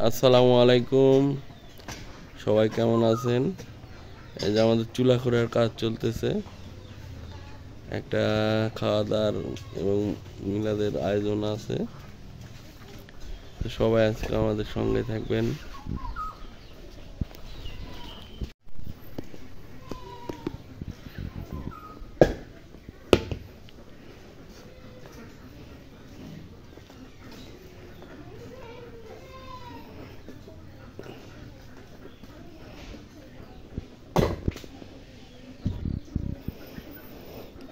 আসসালামু আলাইকুম, সবাই কেমন আছেন? এই যে আমাদের চুলা খোঁড়ার কাজ চলতেছে, একটা খাওয়া দাওয়ার এবং মিলাদের আয়োজন আছে। তো সবাই আজকে আমাদের সঙ্গে থাকবেন।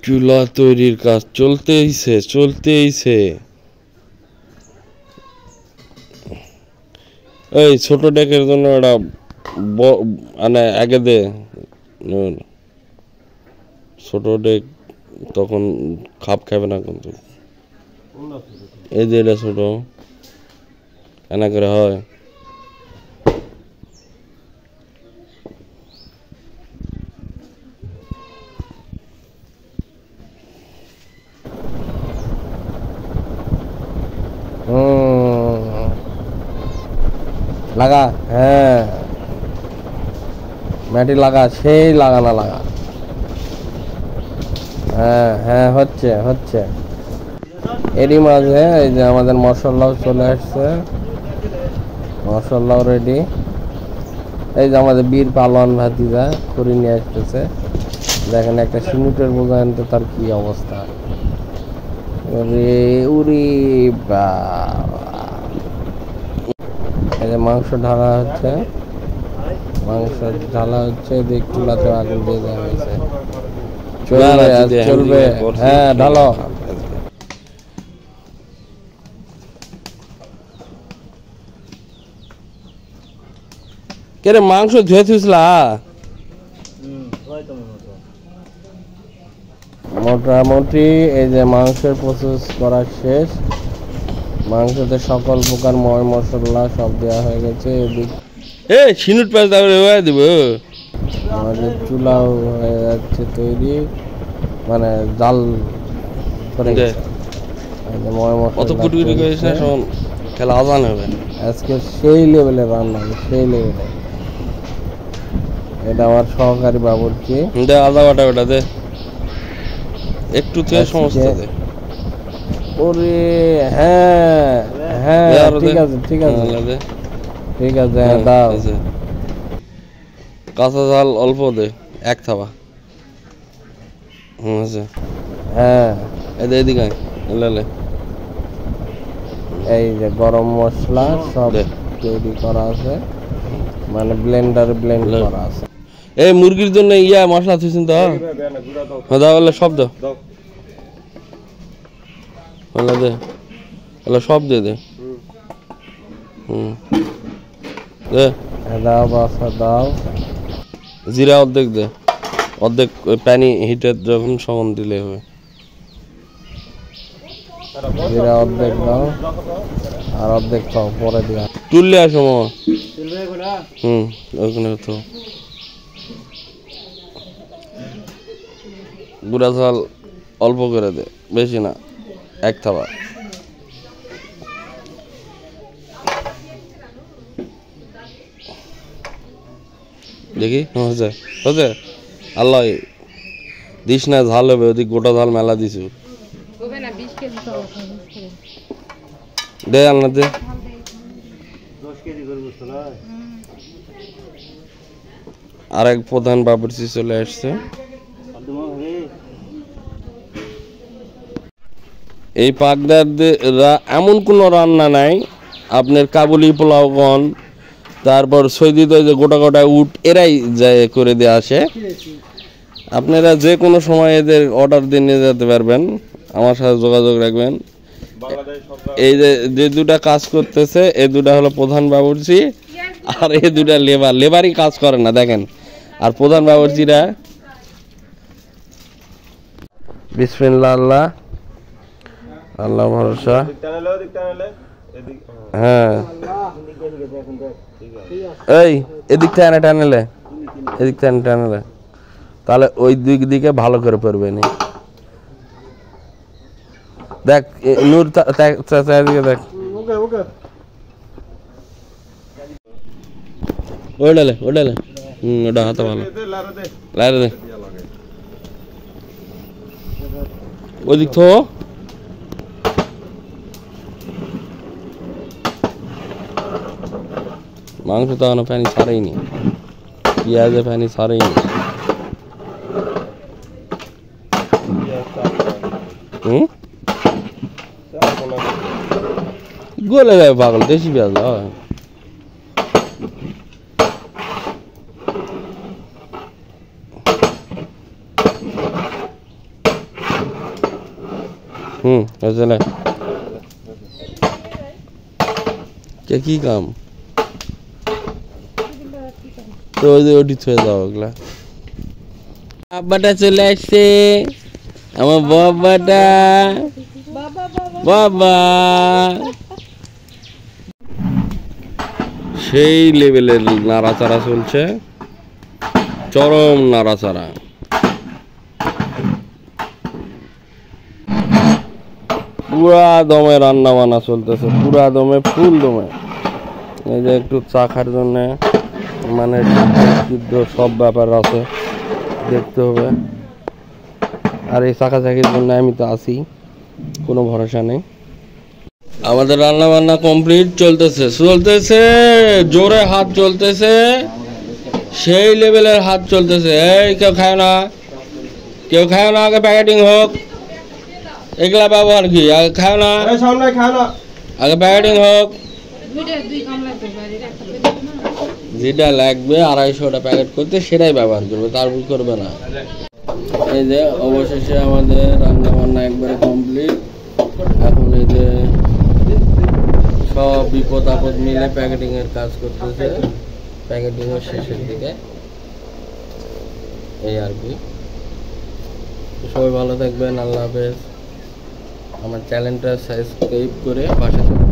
চুলা তৈরির কাজ চলতেইছে। এই ছোট ডেকের জন্য একটা মানে আগে দে, ছোট ডেক তখন খাপ খাবে না কিন্তু। এই যে এটা ছোট এনা করে হয়। লাগা, হ্যাঁ মাটি লাগা, সেই লাগানা লাগা। হ্যাঁ হ্যাঁ, হচ্ছে এরই মাঝে এই যে আমাদের মশলাও চলে আসছে, মশলাও রেডি। এই যে আমাদের বীর পালোয়ান ভাতিজা খড়ি নিয়ে আসতেছে। দেখেন একটা সিমেন্টের বোঝা আনতে তার কি অবস্থা। উরি বাবা, এই যে মাংস ঢালা হচ্ছে, এদিক চুলাতে আগুন দিয়ে দেওয়া হয়েছে। চলবে হ্যাঁ, ঢালো। কেরে মাংস ধুয়ে থুসলা? মোটামুটি এই যে মাংসের প্রসেস করা শেষ। মাংসতে সকল প্রকার ময় মশলা সব দেওয়া হয়ে গেছে। এদিক সিনুট পাঁচ দিব। আমাদের চুলাও হয়ে যাচ্ছে তৈরি, মানে জাল করে ময় মশলা খেলা আজান হবে আজকে। সেই লেভেলে রান্না হবে, সেই লেভেলে। এটা আমার সহকারী বাবুর্চি। আদা বাটা ওটা দে একটু, সমস্ত দে। ওরে হ্যাঁ হ্যাঁ, ঠিক আছে দাও। কাঁচা ঝাল অল্প দে, এক থাবা। হ্যাঁ এদিকে এই যে গরম মশলা সব তৈরি করা আছে, মানে ব্লেন্ড করা আছে। এই মুরগির জন্য মশলা থুইছেন তো? দাও বলে সব দাও, দে সব দে দে। দাও বাসা দাও। জিরা অর্ধেক দে, অর্ধেক পানি হিটের যখন সমান দিলে হবে। জিরা অর্ধেক দাও আর অর্ধেক খাও, পরে দিয়া তুললে আসো মামা। ওখানে তো গুঁড়া ঝাল অল্প করে দে, বেশি না, এক থাবা। দেখি হচ্ছে আল্লাহ দিস না, ঝাল হবে। ওদিক গোটা ঝাল মেলা দিছু দে, আল্লাহ দে। আরেক প্রধান বাবুর্চি চলে আসছে। এই পাকদার এমন কোনো রান্না নাই, আপনার কাবুলি পোলাওগণ, তারপর সৈদি যে গোটা গোটা উট এরাই যায় করে দিয়ে আসে। আপনারা যে কোনো সময় এদের অর্ডার দিয়ে নিয়ে যেতে পারবেন, আমার সাথে যোগাযোগ রাখবেন। এই যে দুটা কাজ করতেছে, এই দুটা হলো প্রধান বাবুর্চি, আর এই দুটা লেবারই কাজ করে না দেখেন। আর প্রধান বাবুর্চিরা বিসমিল্লাহ, আল্লাহ আল্লাহ ভরসা। হ্যাঁ এই এদিক থেকে টানেলে, এদিক থেকে টানেলে তাহলে ওই দিকে ভালো করে পড়বে নি। দেখ নূর চারিদিকে দেখ। ওডালে ওডালে ওটা হাতে ভালো লাইরে দে ওদিক তো মাংস তো এখনো পানি ছাড়েইনি পেঁয়াজে পানি ছাড়েইনি গলে যাবে পাগল দেশি পেঁয়াজ হয় আসলে কে কি কাম তো ওটি ছুঁয়ে যাও ওগুলা বাবাটা চলে আসছে আমার বাবাটা বাবা সেই লেভেলের নাড়াচাড়া চলছে চরম নাড়াচাড়া পুরা দমে রান্না বান্না চলতেছে পুরা দমে ফুল দমে এই যে একটু চা খাওয়ার জন্য মানে যুদ্ধ সব ব্যাপার আছে দেখতে হবে আর এই চাকাচাকির জন্য আমি তো আছি কোনো ভরসা নেই আমাদের রান্না বান্না কমপ্লিট চলতেছে জোরে হাত চলতেছে সেই লেভেলের হাত চলতেছে এই কেউ খায় না আগে প্যাকেটিং হোক এগুলা ব্যবহার কি আগে খায় না আগে প্যাকেটিং হোক যেটা লাগবে 250টা প্যাকেট করতে সেটাই ব্যবহার করবে তার ভুল করবে না এই যে অবশেষে আমাদের রান্না বান্না একবারে কমপ্লিট এখন এই যে সব বিপদ আপদ মিলে প্যাকেটিং এর কাজ করতেছে প্যাকেটিং এর শেষের দিকে এই আর কি সবাই ভালো থাকবেন আল্লাহ হাফেজ আমার চ্যানেলটা সাবস্ক্রাইব করে পাশে থাকবেন